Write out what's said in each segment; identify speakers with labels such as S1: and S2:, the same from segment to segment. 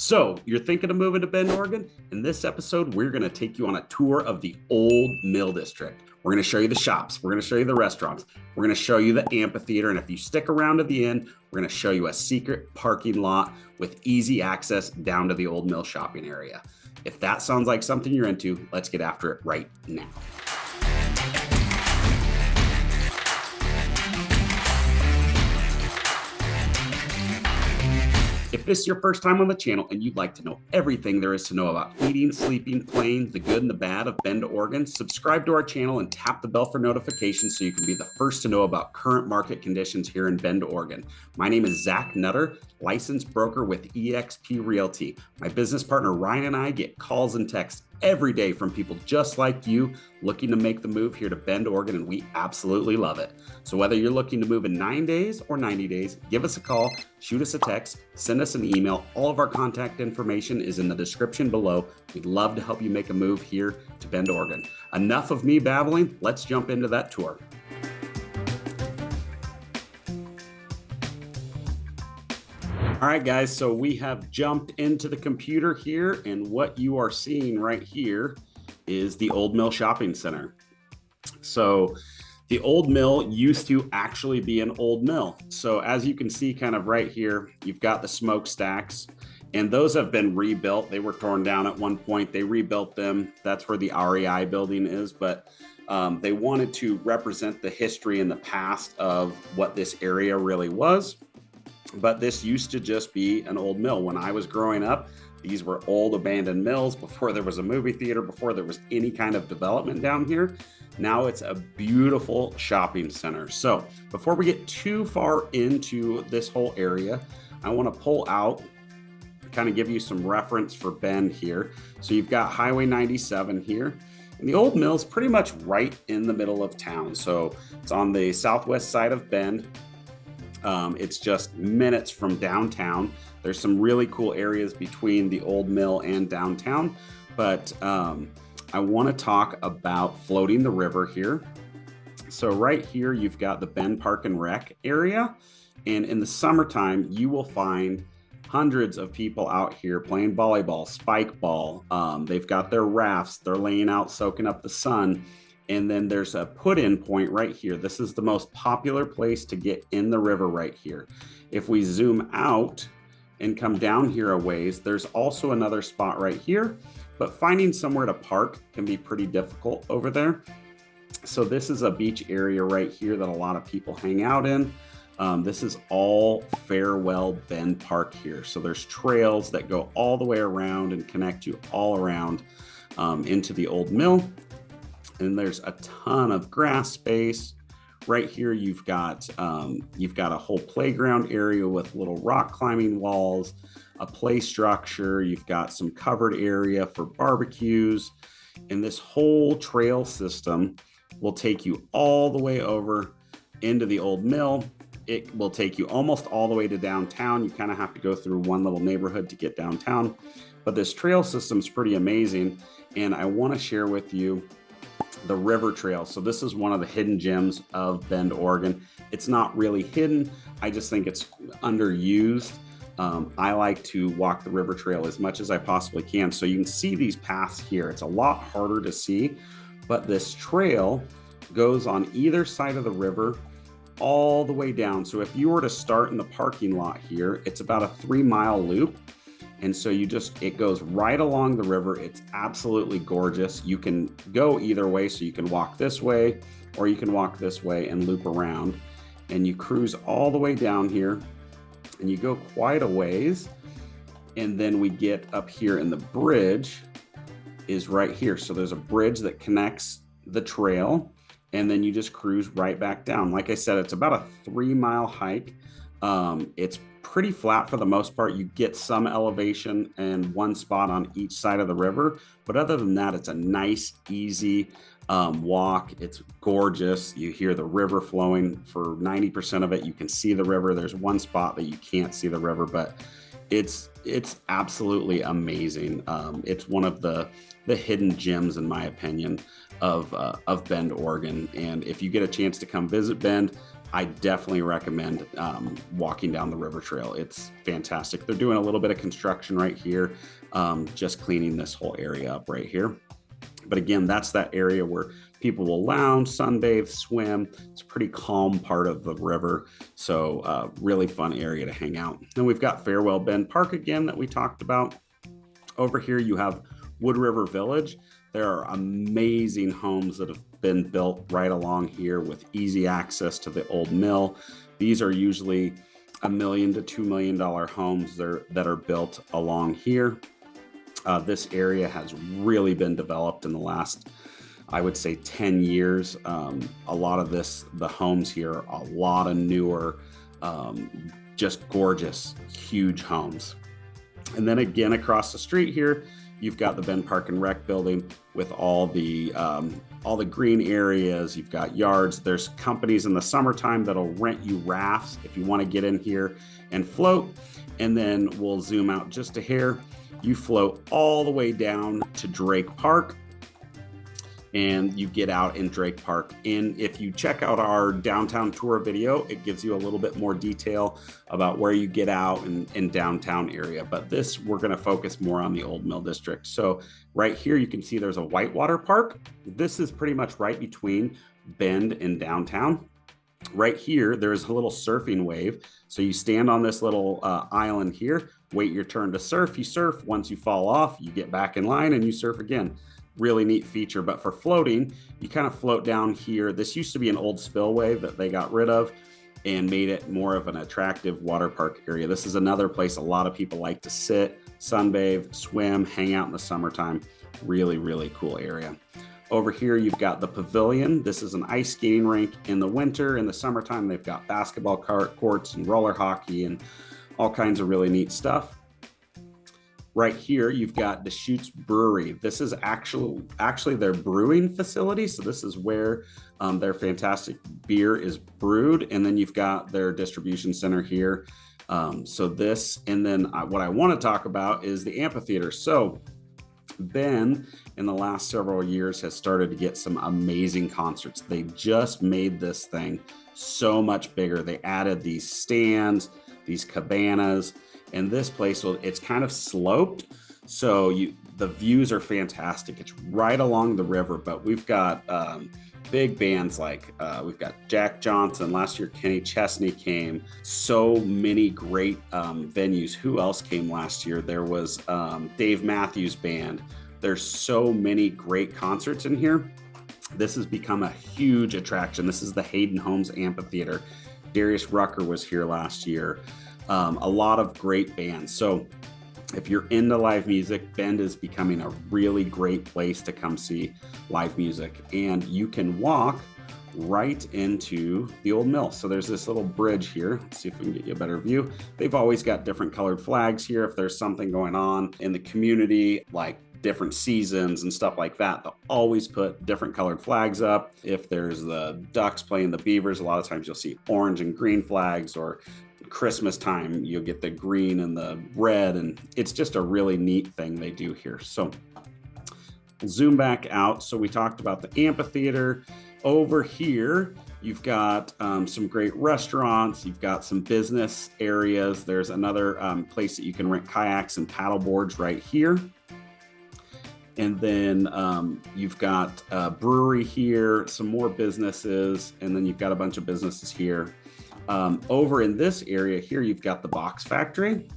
S1: So, you're thinking of moving to Bend, Oregon? In this episode, we're going to take you on a tour of the Old Mill District. We're going to show you the shops. We're going to show you the restaurants. We're going to show you the amphitheater. And if you stick around to the end, we're going to show you a secret parking lot with easy access down to the Old Mill shopping area. If that sounds like something you're into, let's get after it right now. If this is your first time on the channel and you'd like to know everything there is to know about eating, sleeping, playing, the good and the bad of Bend, Oregon, subscribe to our channel and tap the bell for notifications so you can be the first to know about current market conditions here in Bend, Oregon. My name is Zach Nutter, licensed broker with eXp Realty. My business partner Ryan and I get calls and texts every day from people just like you looking to make the move here to Bend, Oregon, and we absolutely love it. So whether you're looking to move in 9 days or 90 days, give us a call, shoot us a text, send us an email. All of our contact information is in the description below. We'd love to help you make a move here to Bend, Oregon. Enough of me babbling. Let's jump into that tour. All right, guys, so we have jumped into the computer here, and what you are seeing right here is the Old Mill Shopping Center. So the Old Mill used to actually be an old mill. So as you can see kind of right here, you've got the smokestacks, and those have been rebuilt. They were torn down at one point. They rebuilt them. That's where the REI building is, but they wanted to represent the history and the past of what this area really was. But this used to just be an old mill. When I was growing up, these were old abandoned mills before there was a movie theater, before there was any kind of development down here. Now it's a beautiful shopping center. So before we get too far into this whole area, I want to pull out, kind of give you some reference for Bend here. So you've got Highway 97 here. And the old mill is pretty much right in the middle of town. So it's on the southwest side of Bend. It's just minutes from downtown. There's some really cool areas between the old mill and downtown, but I want to talk about floating the river here. So right here, you've got the Bend Park and Rec area. And in the summertime, you will find hundreds of people out here playing volleyball, spike ball. They've got their rafts. They're laying out, soaking up the sun. And then there's a put-in point right here. This is the most popular place to get in the river right here. If we zoom out and come down here a ways, there's also another spot right here, but finding somewhere to park can be pretty difficult over there. So this is a beach area right here that a lot of people hang out in. This is all Farewell Bend Park here. So there's trails that go all the way around and connect you all around into the old mill. And there's a ton of grass space. Right here, you've got a whole playground area with little rock climbing walls, a play structure. You've got some covered area for barbecues. And this whole trail system will take you all the way over into the old mill. It will take you almost all the way to downtown. You kind of have to go through one little neighborhood to get downtown. But this trail system is pretty amazing. And I want to share with you the river trail. So this is one of the hidden gems of Bend, Oregon. It's not really hidden. I just think it's underused. I like to walk the river trail as much as I possibly can. So you can see these paths here. It's a lot harder to see, but this trail goes on either side of the river all the way down. So if you were to start in the parking lot here, it's about a 3-mile loop. And so it goes right along the river. It's absolutely gorgeous. You can go either way. So you can walk this way or you can walk this way and loop around, and you cruise all the way down here and you go quite a ways. And then we get up here, and the bridge is right here. So there's a bridge that connects the trail, and then you just cruise right back down. Like I said, it's about a 3-mile hike. It's pretty flat for the most part. You get some elevation and one spot on each side of the river, but other than that, it's a nice, easy walk. It's gorgeous. You hear the river flowing for 90% of it. You can see the river. There's one spot that you can't see the river, but it's absolutely amazing. It's one of the hidden gems, in my opinion, of Bend, Oregon. And if you get a chance to come visit Bend, I definitely recommend walking down the river trail. It's fantastic. They're doing a little bit of construction right here, just cleaning this whole area up right here. But again, that's that area where people will lounge, sunbathe, swim. It's a pretty calm part of the river. So really fun area to hang out. And we've got Farewell Bend Park again that we talked about. Over here, you have Wood River Village. There are amazing homes that have been built right along here with easy access to the old mill. These are usually $1 million to $2 million homes that are built along here. This area has really been developed in the last, I would say, 10 years. A lot of the homes here, a lot of newer, just gorgeous, huge homes. And then again, across the street here, you've got the Bend Park and Rec building with all the green areas. You've got yards. There's companies in the summertime that'll rent you rafts if you want to get in here and float. And then we'll zoom out just a hair. You float all the way down to Drake Park, and you get out in Drake Park. And if you check out our downtown tour video, it gives you a little bit more detail about where you get out in downtown area. But this, we're going to focus more on the Old Mill District. So right here, you can see there's a whitewater park. This is pretty much right between Bend and downtown. Right here, there's a little surfing wave. So you stand on this little island here, wait your turn to surf. You surf. Once you fall off, you get back in line and you surf again. Really neat feature. But for floating, you kind of float down here. This used to be an old spillway that they got rid of and made it more of an attractive water park area. This is another place a lot of people like to sit, sunbathe, swim, hang out in the summertime. Really, really cool area. Over here, you've got the pavilion. This is an ice skating rink in the winter. In the summertime, they've got basketball courts and roller hockey and all kinds of really neat stuff. Right here, you've got Deschutes Brewery. This is actually their brewing facility. So this is where their fantastic beer is brewed. And then you've got their distribution center here. So this, and then what I want to talk about is the amphitheater. So Ben, in the last several years, has started to get some amazing concerts. They just made this thing so much bigger. They added these stands, these cabanas, and this place, it's kind of sloped. So the views are fantastic. It's right along the river, but we've got big bands like we've got Jack Johnson. Last year, Kenny Chesney came. So many great venues. Who else came last year? There was Dave Matthews Band. There's so many great concerts in here. This has become a huge attraction. This is the Hayden Homes Amphitheater. Darius Rucker was here last year. A lot of great bands. So if you're into live music, Bend is becoming a really great place to come see live music. And you can walk right into the old mill. So there's this little bridge here. Let's see if we can get you a better view. They've always got different colored flags here. If there's something going on in the community, like different seasons and stuff like that, they'll always put different colored flags up. If there's the ducks playing the beavers, a lot of times you'll see orange and green flags, or Christmas time, you'll get the green and the red, and it's just a really neat thing they do here. So zoom back out. So we talked about the amphitheater. Over here, you've got some great restaurants. You've got some business areas. There's another place that you can rent kayaks and paddle boards right here. And then you've got a brewery here, some more businesses, and then you've got a bunch of businesses here. Over in this area here, you've got the box factory.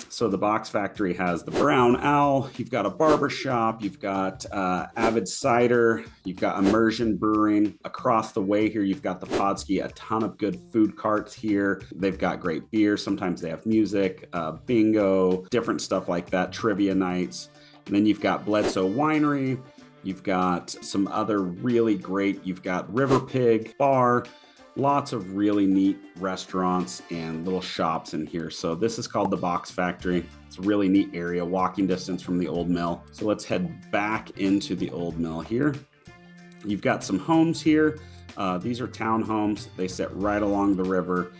S1: So the box factory has the Brown Owl. You've got a barber shop. You've got Avid Cider. You've got Immersion Brewing. Across the way here, you've got the Podski. A ton of good food carts here. They've got great beer. Sometimes they have music, bingo, different stuff like that, trivia nights. And then you've got Bledsoe Winery. You've got some other really great, you've got River Pig Bar. Lots of really neat restaurants and little shops in here. So this is called the Box Factory. It's a really neat area, walking distance from the old mill. So let's head back into the old mill here. You've got some homes here. These are townhomes. They sit right along the river.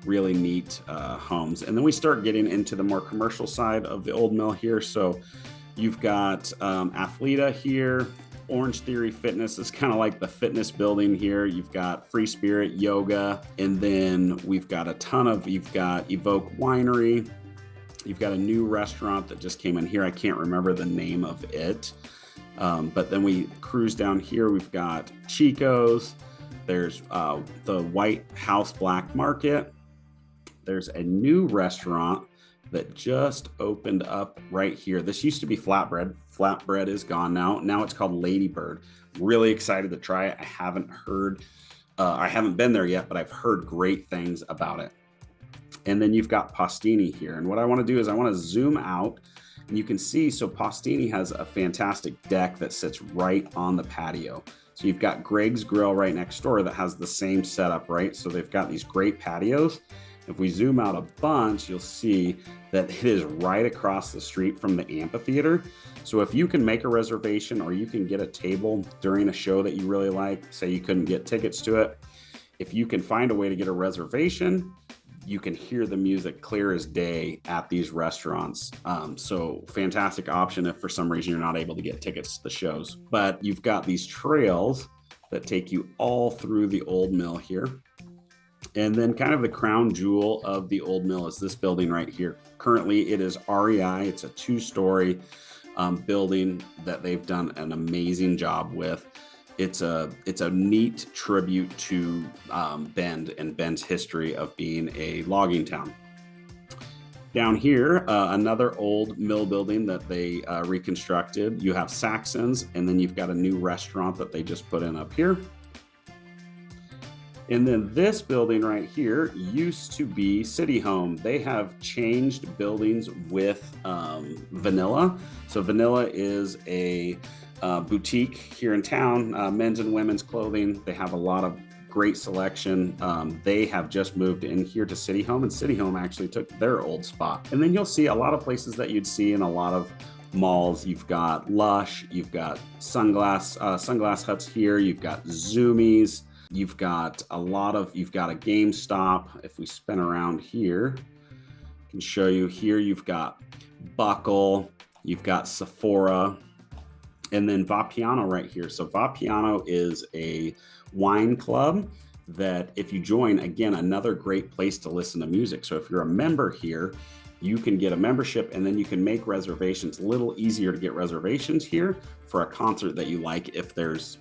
S1: Really neat homes. And then we start getting into the more commercial side of the old mill here. So you've got Athleta here. Orange Theory Fitness is kind of like the fitness building here. You've got Free Spirit Yoga, and then we've got you've got Evoke Winery. You've got a new restaurant that just came in here. I can't remember the name of it. But then we cruise down here. We've got Chico's. There's the White House Black Market. There's a new restaurant that just opened up right here. This used to be Flatbread. Flatbread is gone now. Now it's called Ladybird. Really excited to try it. I haven't been there yet, but I've heard great things about it. And then you've got Postini here. And what I want to do is I want to zoom out, and you can see, so Postini has a fantastic deck that sits right on the patio. So you've got Greg's Grill right next door that has the same setup, right? So they've got these great patios. If we zoom out a bunch, you'll see that it is right across the street from the amphitheater. So if you can make a reservation or you can get a table during a show that you really like, say you couldn't get tickets to it, if you can find a way to get a reservation, you can hear the music clear as day at these restaurants. So fantastic option if for some reason you're not able to get tickets to the shows. But you've got these trails that take you all through the old mill here. And then kind of the crown jewel of the old mill is this building right here. Currently it is REI. It's a 2-story building that they've done an amazing job with. It's a neat tribute to Bend and Bend's history of being a logging town. Down here, another old mill building that they reconstructed. You have Saxon's, and then you've got a new restaurant that they just put in up here. And then this building right here used to be City Home. They have changed buildings with Vanilla. So Vanilla is a boutique here in town, men's and women's clothing. They have a lot of great selection. They have just moved in here to City Home, and City Home actually took their old spot. And then you'll see a lot of places that you'd see in a lot of malls. You've got Lush, you've got Sunglass Huts here, you've got Zoomies, you've got a GameStop. If we spin around here, I can show you here, you've got Buckle, you've got Sephora, and then Vapiano right here. So Vapiano is a wine club that if you join, again, another great place to listen to music. So if you're a member here, you can get a membership and then you can make reservations. A little easier to get reservations here for a concert that you like if there's,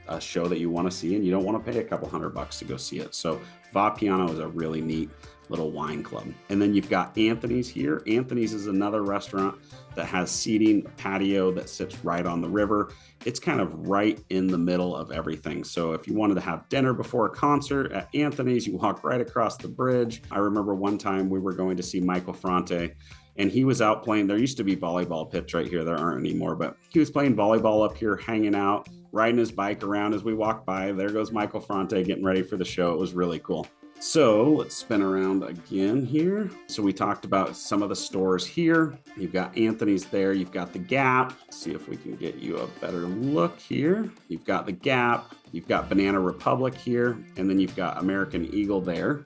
S1: a show that you want to see and you don't want to pay a couple $100 to go see it. So Vapiano is a really neat little wine club. And then you've got Anthony's here. Anthony's is another restaurant that has seating, patio that sits right on the river. It's kind of right in the middle of everything. So if you wanted to have dinner before a concert at Anthony's, you walk right across the bridge. I remember one time we were going to see Michael Franti, and he was out playing. There used to be volleyball pits right here. There aren't anymore, but he was playing volleyball up here, hanging out, riding his bike around as we walked by. There goes Michael Franti getting ready for the show. It was really cool. So let's spin around again here. So we talked about some of the stores here. You've got Anthony's there. You've got the Gap. Let's see if we can get you a better look here. You've got the Gap. You've got Banana Republic here. And then you've got American Eagle there.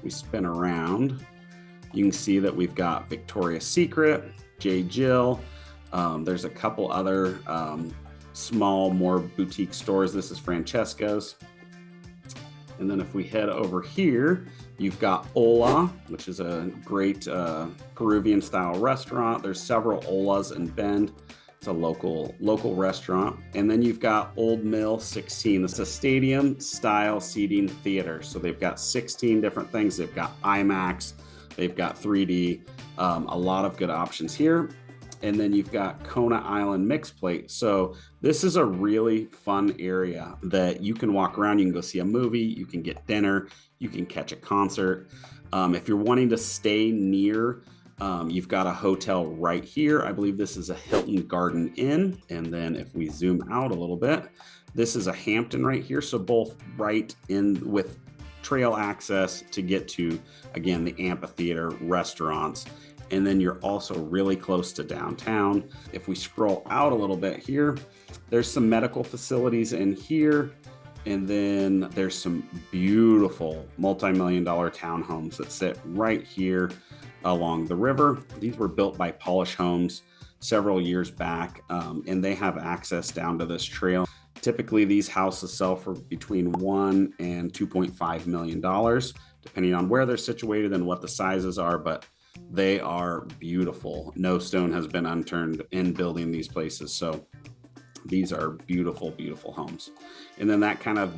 S1: We spin around. You can see that we've got Victoria's Secret, J. Jill. There's a couple other small, more boutique stores. This is Francesca's. And then if we head over here, you've got Ola, which is a great Peruvian style restaurant. There's several Olas in Bend. It's a local restaurant. And then you've got Old Mill 16. It's a stadium style seating theater. So they've got 16 different things. They've got IMAX, they've got 3D, a lot of good options here. And then you've got Kona Island Mixed Plate. So this is a really fun area that you can walk around. You can go see a movie, you can get dinner, you can catch a concert. If you're wanting to stay near, you've got a hotel right here. I believe this is a Hilton Garden Inn. And then if we zoom out a little bit, this is a Hampton right here. So both right in with trail access to get to, again, the amphitheater, restaurants. And then you're also really close to downtown. If we scroll out a little bit here, there's some medical facilities in here. And then there's some beautiful multi-million-dollar townhomes that sit right here. along the river. These were built by Polish Homes several years back, and they have access down to this trail. Typically, these houses sell for between $1 and $2.5 million, depending on where they're situated and what the sizes are, but they are beautiful. No stone has been unturned in building these places. So these are beautiful, beautiful homes. And then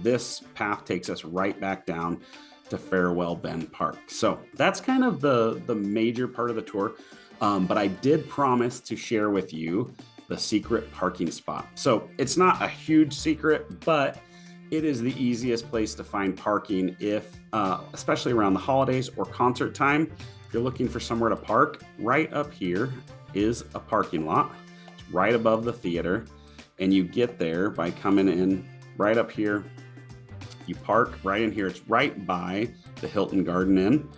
S1: this path takes us right back down to Farewell Bend Park. So that's kind of the major part of the tour. But I did promise to share with you the secret parking spot. So it's not a huge secret, but it is the easiest place to find parking if, especially around the holidays or concert time, if you're looking for somewhere to park. Right up here is a parking lot. It's right above the theater. And you get there by coming in right up here. You park right in here. It's right by the Hilton Garden Inn.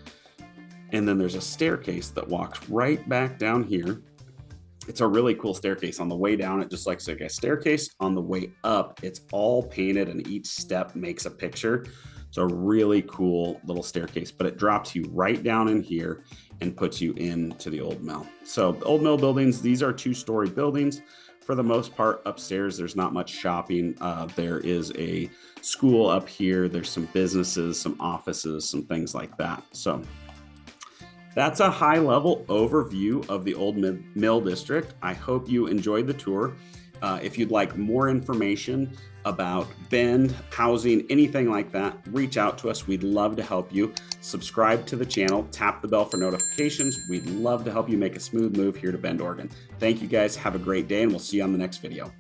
S1: And then there's a staircase that walks right back down here. It's a really cool staircase. On the way down, it just looks like a staircase. On the way up, it's all painted and each step makes a picture. It's a really cool little staircase, but it drops you right down in here and puts you into the Old Mill. So the Old Mill buildings, these are 2-story buildings. For the most part, upstairs, there's not much shopping. There is a school up here. There's some businesses, some offices, some things like that. So that's a high-level overview of the Old Mill District. I hope you enjoyed the tour. If you'd like more information about Bend, housing, anything like that, reach out to us. We'd love to help you. Subscribe to the channel, tap the bell for notifications. We'd love to help you make a smooth move here to Bend, Oregon. Thank you guys. Have a great day, and we'll see you on the next video.